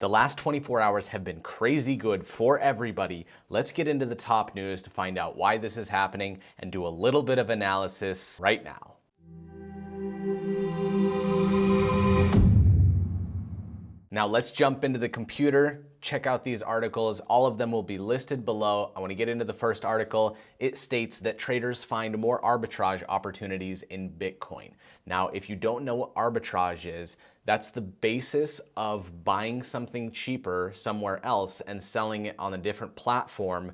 The last 24 hours have been crazy good for everybody. Let's get into the top news to find out why this is happening and do a little bit of analysis right now. Now let's jump into the computer, check out these articles. All of them will be listed below. I want to get into the first article. It states that traders find more arbitrage opportunities in Bitcoin. Now, if you don't know what arbitrage is, that's the basis of buying something cheaper somewhere else and selling it on a different platform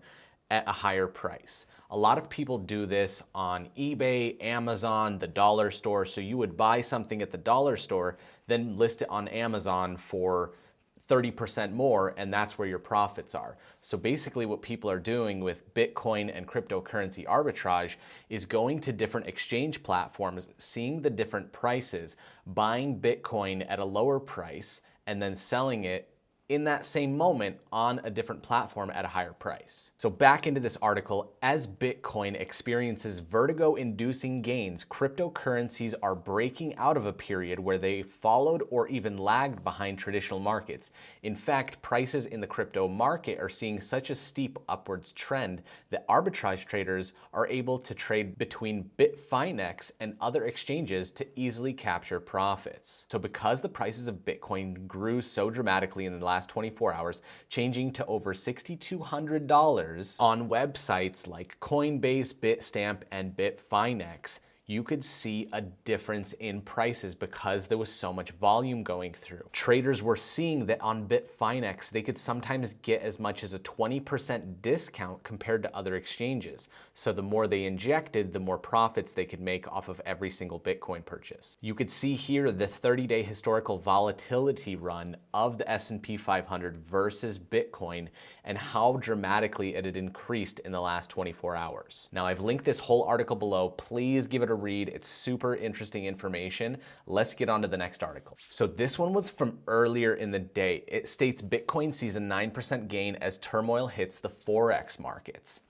at a higher price. A lot of people do this on eBay, Amazon, the dollar store. So you would buy something at the dollar store, then list it on Amazon for 30% more, and that's where your profits are. So basically what people are doing with Bitcoin and cryptocurrency arbitrage is going to different exchange platforms, seeing the different prices, buying Bitcoin at a lower price, and then selling it in that same moment on a different platform at a higher price. So back into this article, as Bitcoin experiences vertigo-inducing gains, cryptocurrencies are breaking out of a period where they followed or even lagged behind traditional markets. In fact, prices in the crypto market are seeing such a steep upwards trend that arbitrage traders are able to trade between Bitfinex and other exchanges to easily capture profits. So because the prices of Bitcoin grew so dramatically in the last 24 hours, changing to over $6,200 on websites like Coinbase, Bitstamp, and Bitfinex, you could see a difference in prices because there was so much volume going through. Traders were seeing that on Bitfinex, they could sometimes get as much as a 20% discount compared to other exchanges. So the more they injected, the more profits they could make off of every single Bitcoin purchase. You could see here the 30-day historical volatility run of the S&P 500 versus Bitcoin and how dramatically it had increased in the last 24 hours. Now I've linked this whole article below. Please give it a read. It's super interesting information. Let's get on to the next article. So this one was from earlier in the day. It states Bitcoin sees a 9% gain as turmoil hits the Forex markets.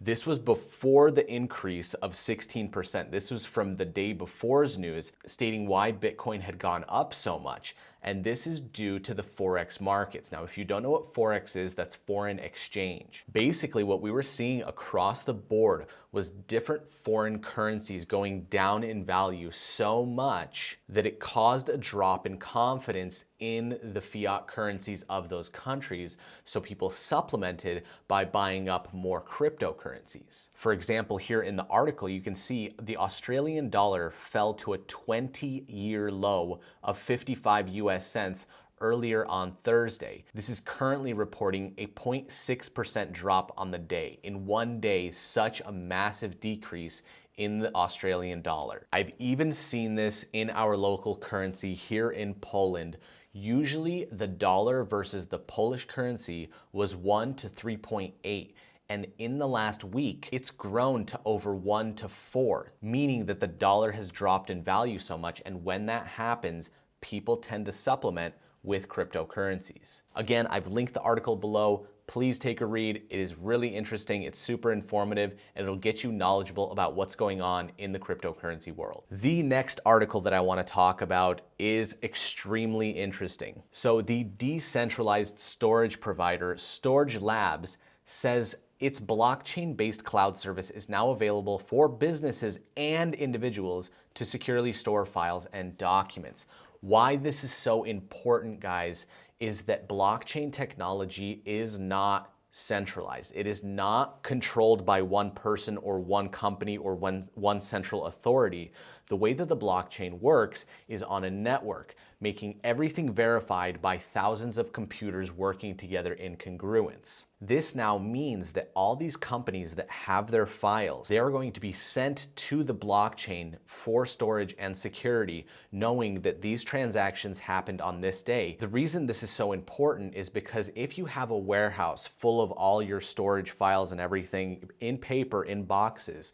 This was before the increase of 16%. This was from the day before's news stating why Bitcoin had gone up so much. And this is due to the Forex markets. Now, if you don't know what Forex is, that's foreign exchange. Basically, what we were seeing across the board was different foreign currencies going down in value so much that it caused a drop in confidence in the fiat currencies of those countries. So people supplemented by buying up more cryptocurrencies. For example, here in the article, you can see the Australian dollar fell to a 20-year low of 55 US cents earlier on Thursday. This is currently reporting a 0.6% drop on the day. In one day, such a massive decrease in the Australian dollar. I've even seen this in our local currency here in Poland. Usually the dollar versus the Polish currency was 1 to 3.8. And in the last week, it's grown to over 1 to 4, meaning that the dollar has dropped in value so much. And when that happens, people tend to supplement with cryptocurrencies. Again, I've linked the article below. Please take a read. It is really interesting. It's super informative, and it'll get you knowledgeable about what's going on in the cryptocurrency world. The next article that I want to talk about is extremely interesting. So the decentralized storage provider, Storage Labs, says its blockchain-based cloud service is now available for businesses and individuals to securely store files and documents. Why this is so important, guys, is that blockchain technology is not centralized. It is not controlled by one person or one company or one central authority. The way that the blockchain works is on a network, making everything verified by thousands of computers working together in congruence. This now means that all these companies that have their files, they are going to be sent to the blockchain for storage and security, knowing that these transactions happened on this day. The reason this is so important is because if you have a warehouse full of all your storage files and everything in paper, in boxes,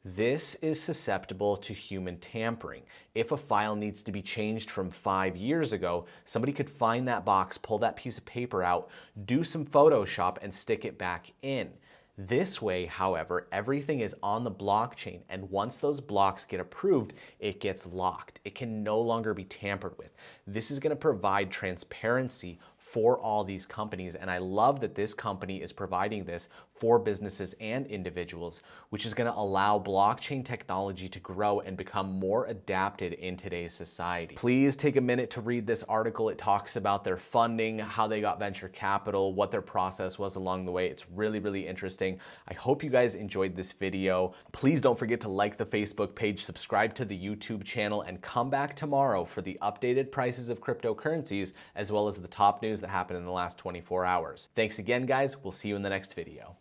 this is susceptible to human tampering. If a file needs to be changed from 5 years ago, somebody could find that box, pull that piece of paper out, do some Photoshop, and stick it back in. This way, however, everything is on the blockchain, and once those blocks get approved, it gets locked. It can no longer be tampered with. This is going to provide transparency for all these companies. And I love that this company is providing this for businesses and individuals, which is going to allow blockchain technology to grow and become more adapted in today's society. Please take a minute to read this article. It talks about their funding, how they got venture capital, what their process was along the way. It's really, really interesting. I hope you guys enjoyed this video. Please don't forget to like the Facebook page, subscribe to the YouTube channel, and come back tomorrow for the updated prices of cryptocurrencies, as well as the top news that happened in the last 24 hours. Thanks again, guys. We'll see you in the next video.